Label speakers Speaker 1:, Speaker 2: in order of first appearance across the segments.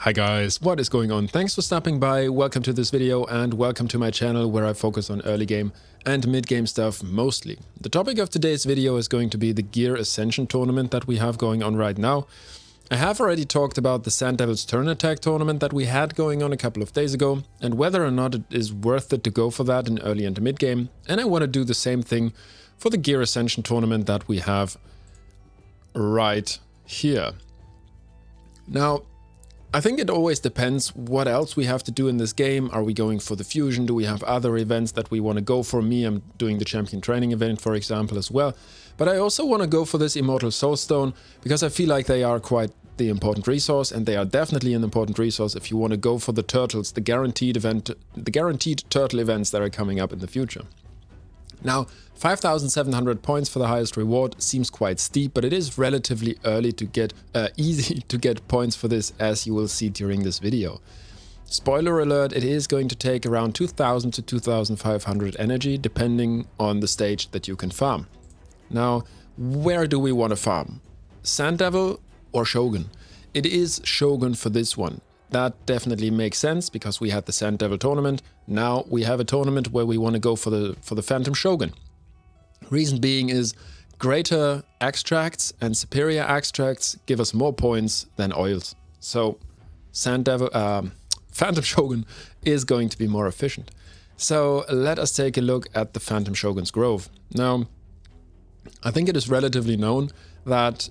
Speaker 1: Hi guys, what is going on? Thanks for stopping by, welcome to this video and welcome to my channel where I focus on early game and mid game stuff mostly. The topic of today's video is going to be the Gear Ascension Tournament that we have going on right now. I have already talked about the Sand Devil's Turn Attack tournament that we had going on a couple of days ago and whether or not it is worth it to go for that in early and mid game, and I want to do the same thing for the Gear Ascension tournament that we have right here. Now, I think it always depends what else we have to do in this game. Are we going for the fusion? Do we have other events that we want to go for? Me, I'm doing the champion training event, for example, as well. But I also want to go for this Immortal Soulstone because I feel like they are quite the important resource, and they are definitely an important resource if you want to go for the turtles, the guaranteed turtle events that are coming up in the future. Now, 5,700 points for the highest reward seems quite steep, but it is relatively early to get easy to get points for this, as you will see during this video. Spoiler alert, it is going to take around 2,000 to 2,500 energy, depending on the stage that you can farm. Now, where do we want to farm? Sand Devil or Shogun? It is Shogun for this one. That definitely makes sense because we had the Sand Devil tournament. Now we have a tournament where we want to go for the Phantom Shogun. Reason being is greater extracts and superior extracts give us more points than oils. So Phantom Shogun is going to be more efficient. So let us take a look at the Phantom Shogun's Grove. Now, I think it is relatively known that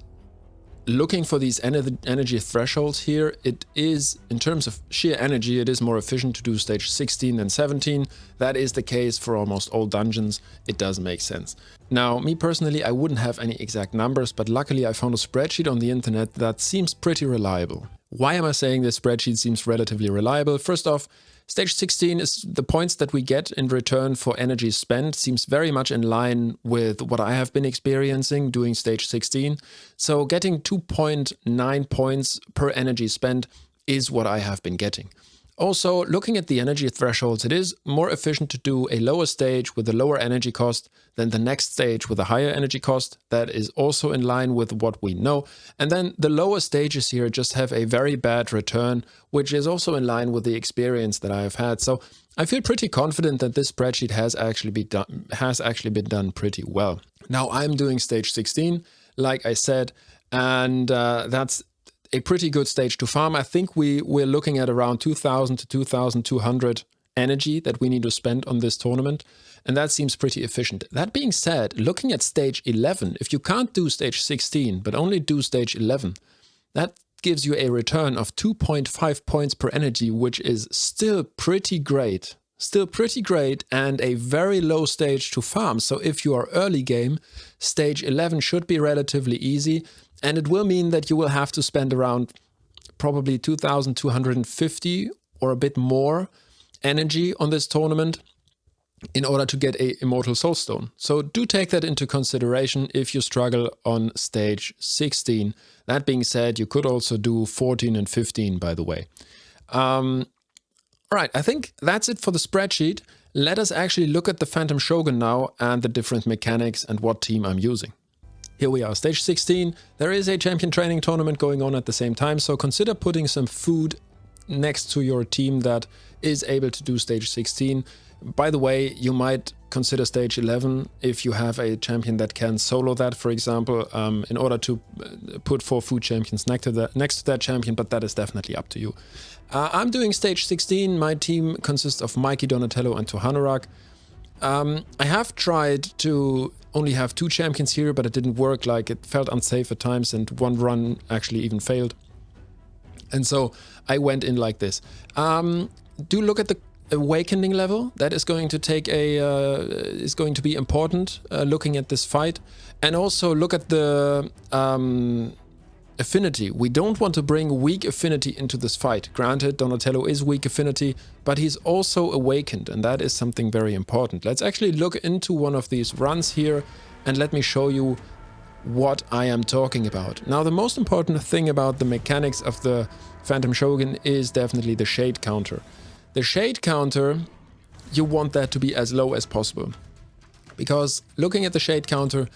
Speaker 1: looking for these energy thresholds here, it is, in terms of sheer energy, it is more efficient to do stage 16 than 17. That is the case for almost all dungeons. It does make sense. Now, me personally, I wouldn't have any exact numbers, but luckily I found a spreadsheet on the internet that seems pretty reliable. Why am I saying this spreadsheet seems relatively reliable? First off, stage 16 is the points that we get in return for energy spent seems very much in line with what I have been experiencing doing stage 16. So getting 2.9 points per energy spent is what I have been getting. Also, looking at the energy thresholds, it is more efficient to do a lower stage with a lower energy cost than the next stage with a higher energy cost. That is also in line with what we know. And then the lower stages here just have a very bad return, which is also in line with the experience that I have had. So I feel pretty confident that this spreadsheet has actually been done pretty well. Now I'm doing stage 16, like I said, and that's a pretty good stage to farm. I think we're looking at around 2,000 to 2,200 energy that we need to spend on this tournament, and that seems pretty efficient. That being said, looking at stage 11, if you can't do stage 16 but only do stage 11, that gives you a return of 2.5 points per energy, which is still pretty great. Still pretty great and a very low stage to farm. So if you are early game, stage 11 should be relatively easy. And it will mean that you will have to spend around probably 2,250 or a bit more energy on this tournament in order to get a Immortal Soulstone. So do take that into consideration if you struggle on stage 16. That being said, you could also do 14 and 15, by the way. Right, I think that's it for the spreadsheet. Let us actually look at the Phantom Shogun now and the different mechanics and what team I'm using. Here we are, stage 16. There is a champion training tournament going on at the same time, so consider putting some food next to your team that is able to do stage 16. By the way, you might consider stage 11 if you have a champion that can solo that, for example, in order to put 4 food champions next to that champion, but that is definitely up to you. I'm doing stage 16. My team consists of Mikey, Donatello and Tohanurak. I have tried to only have 2 champions here, but it didn't work. Like, it felt unsafe at times and one run actually even failed. And so I went in like this. Do look at the awakening level. That is going to take is going to be important looking at this fight. And also look at the affinity. We don't want to bring weak affinity into this fight. Granted, Donatello is weak affinity, but he's also awakened, and that is something very important. Let's actually look into one of these runs here, and let me show you what I am talking about. Now, the most important thing about the mechanics of the Phantom Shogun is definitely the shade counter. The shade counter, you want that to be as low as possible. Because looking at the shade counter,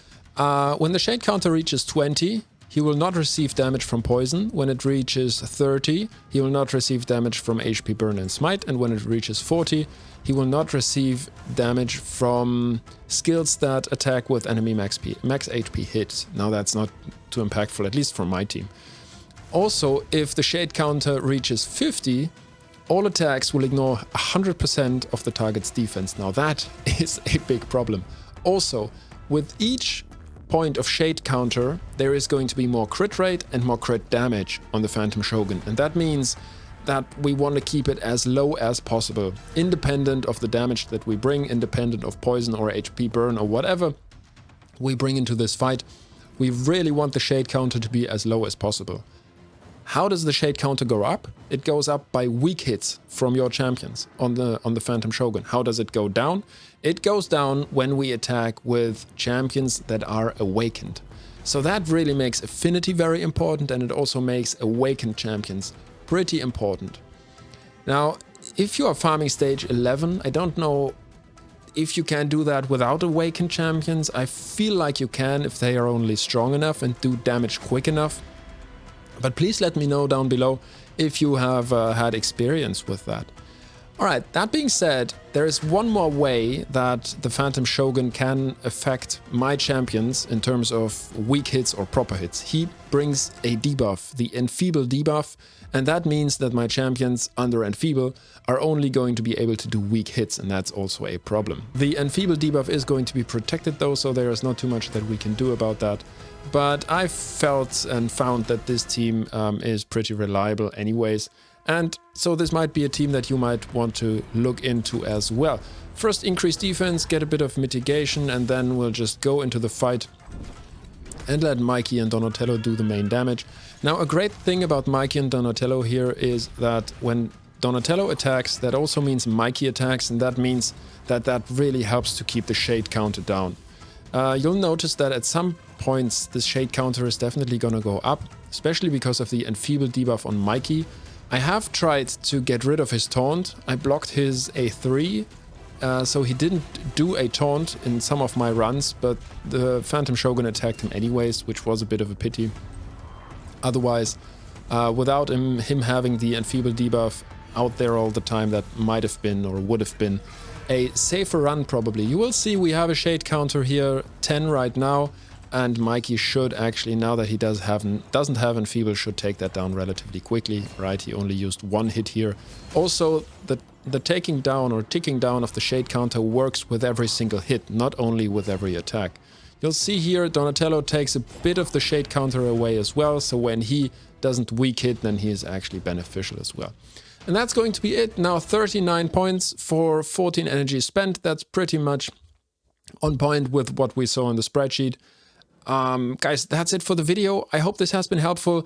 Speaker 1: when the shade counter reaches 20, he will not receive damage from poison. When it reaches 30, he will not receive damage from HP burn and smite, and when it reaches 40, he will not receive damage from skills that attack with enemy max HP hits. Now that's not too impactful, at least for my team. Also, if the shade counter reaches 50, all attacks will ignore 100% of the target's defense. Now that is a big problem. Also, with each point of shade counter, there is going to be more crit rate and more crit damage on the Phantom Shogun. And that means that we want to keep it as low as possible, independent of the damage that we bring, independent of poison or HP burn or whatever we bring into this fight. We really want the shade counter to be as low as possible. How does the shade counter go up? It goes up by weak hits from your champions on the Phantom Shogun. How does it go down? It goes down when we attack with champions that are awakened. So that really makes affinity very important, and it also makes awakened champions pretty important. Now, if you are farming stage 11, I don't know if you can do that without awakened champions. I feel like you can if they are only strong enough and do damage quick enough. But please let me know down below if you have had experience with that. Alright, that being said, there is one more way that the Phantom Shogun can affect my champions in terms of weak hits or proper hits. He brings a debuff, the Enfeeble debuff, and that means that my champions under Enfeeble are only going to be able to do weak hits, and that's also a problem. The Enfeeble debuff is going to be protected though, so there is not too much that we can do about that. But I felt and found that this team is pretty reliable anyways. And so this might be a team that you might want to look into as well. First, increase defense, get a bit of mitigation, and then we'll just go into the fight and let Mikey and Donatello do the main damage. Now, a great thing about Mikey and Donatello here is that when Donatello attacks, that also means Mikey attacks, and that means that that really helps to keep the shade counter down. You'll notice that at some points this shade counter is definitely gonna go up, especially because of the Enfeeble debuff on Mikey. I have tried to get rid of his taunt. I blocked his A3, so he didn't do a taunt in some of my runs, but the Phantom Shogun attacked him anyways, which was a bit of a pity. Otherwise, without him having the Enfeeble debuff out there all the time, that might have been or would have been a safer run probably. You will see we have a shade counter here, 10 right now, and Mikey should actually, now that he doesn't have Enfeeble, should take that down relatively quickly, right? He only used one hit here. Also, the taking down or ticking down of the shade counter works with every single hit, not only with every attack. You'll see here Donatello takes a bit of the shade counter away as well, so when he doesn't weak hit, then he is actually beneficial as well. And that's going to be it. Now 39 points for 14 energy spent. That's pretty much on point with what we saw in the spreadsheet. Guys, that's it for the video. I hope this has been helpful.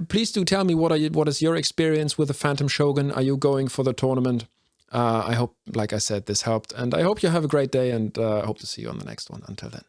Speaker 1: Please do tell me what is your experience with the Phantom Shogun. Are you going for the tournament? I hope, like I said, this helped. And I hope you have a great day, and I hope to see you on the next one. Until then.